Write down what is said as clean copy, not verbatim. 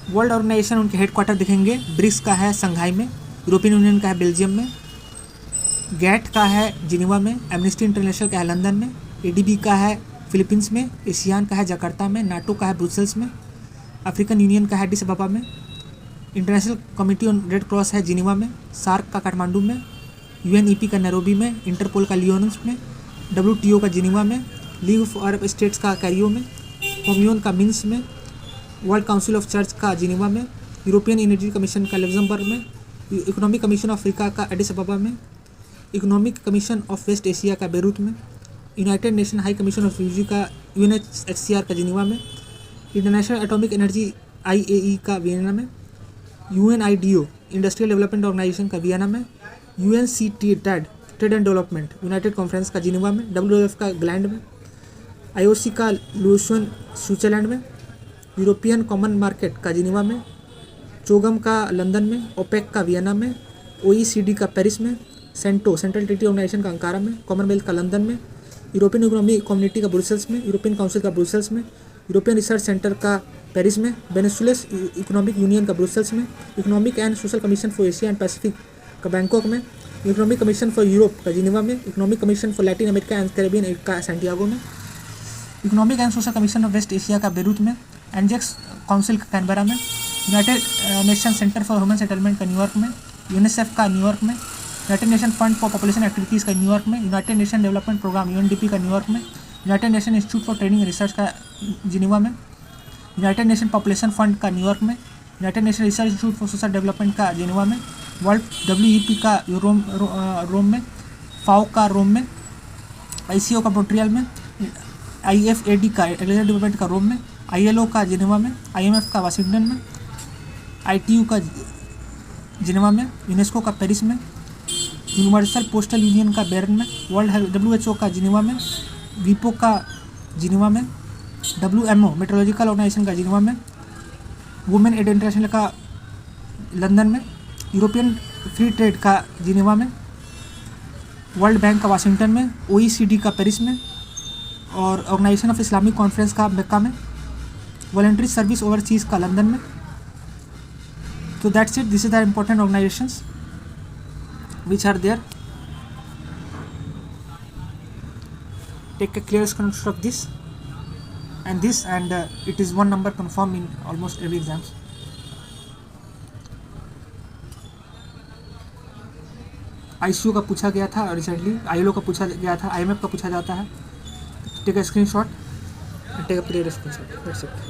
World organisation उनके headquarter दिखेंगे। BRICS का है संघाई में, यूरोपियन यूनियन का है बेल्जियम में, गैट का है जिनेवा में, एमनेस्टी इंटरनेशनल का है लंदन में, एडीबी का है फिलीपींस में, एशियान का है जकार्ता में, नाटो का है ब्रुसेल्स में, अफ्रीकन यूनियन का है एडिस अबाबा में, international committee on red cross है जिनेवा में, सार्क का काठमांडू में, यूएनईपी का नैरोबी में, इंटरपोल का लियोनस में, डब्ल्यूटीओ का जिनेवा में, लीग ऑफ अरब स्टेट्स का कैरियो में, कोमियोन का मिन्स में, वर्ल्ड काउंसिल ऑफ चर्च का जिनेवा में, यूरोपियन एनर्जी कमीशन का लग्जमबर्ग में, इकोनॉमिक कमीशन ऑफ अफ्रीका का एडिस अबाबा में, Economic Commission of West Asia का बेरूत में, United Nation High Commission of Refugee का यूएनएचसीआर का जिनेवा में, इंटरनेशनल एटॉमिक एनर्जी आईएई का वियना में, यूएनआईडीओ इंडस्ट्रियल डेवलपमेंट ऑर्गेनाइजेशन का वियना में, यूएनसीटीएड trade and development United conference का जिनेवा में, डब्ल्यूएफ का ग्लैंड में, आईओसी का लुसन स्विट्जरलैंड में, यूरोपियन कॉमन मार्केट का जिनेवा में, चोगम का लंदन में, ओपेक का वियना में, ओईसीडी का पेरिस में, सेंटो सेंट्रल ट्रीटी ऑर्गेनाइजेशन का अंकारा में, कॉमनवेल्थ का लंदन में, यूरोपियन इकोनॉमिक कम्युनिटी का ब्रुसेल्स में, यूरोपियन काउंसिल का ब्रुसेल्स में, यूरोपियन रिसर्च सेंटर का पेरिस में, वेनेजुएला इकोनॉमिक यूनियन का ब्रुसेल्स में, economic and social commission for Asia and Pacific का बैंकॉक में, इकोनॉमिक कमीशन फॉर यूरोप का जिनेवा में, Economic commission for Latin America and Caribbean का सैंटियागो में, economic and social commission of West Asia का Beirut में, एनजेक्स काउंसिल का कैनबरा में, United Nation Centre for Human Settlement का न्यूयॉर्क में, यूनिसेफ का न्यूयॉर्क में, United Nation Fund for Population Activities का न्यूयॉर्क में, United Nation Development Programme UNDP का न्यूयॉर्क में, United Nation Institute for Training Research का जिनेवा में, यूनाइटेड नेशन पॉपुलेशन फंड का न्यूयॉर्क में, United Nation Research Institute for Social Development का Geneva में, वर्ल्ड डब्ल्यूईपी का रोम में, फाओ का रोम में, आईसीओ का मॉन्ट्रियल में, आईएफएडी का एग्रीकल्चर डेवलपमेंट का रोम में, आईएलओ का जिनेवा में, आईएमएफ का वाशिंगटन में, आईटीयू का जिनेवा में, यूनेस्को का पेरिस में, यूनिवर्सल पोस्टल यूनियन का बेर्न में, वर्ल्ड डब्ल्यूएचओ का जिनेवा में, वीपो का जिनेवा में, डब्ल्यूएमओ मेट्रोलॉजिकल ऑर्गेनाइजेशन का जिनेवा में, वुमेन एड इंटरनेशनल का लंदन में, यूरोपियन फ्री ट्रेड का जिनेवा में, वर्ल्ड बैंक का वाशिंगटन में, ओईसीडी का पेरिस में, और ऑर्गेनाइजेशन ऑफ इस्लामिक कॉन्फ्रेंस का मक्का में, वॉलंटरी सर्विस ओवरसीज का लंदन में. So that's it. This is the important organizations which are there. Take a clear screenshot of this and this, and it is one number confirmed in almost every exams. ICU का पूछा गया था recently, ILO का पूछा गया था, IMF का पूछा जाता है. Take a screenshot and take a clear screenshot. That's it.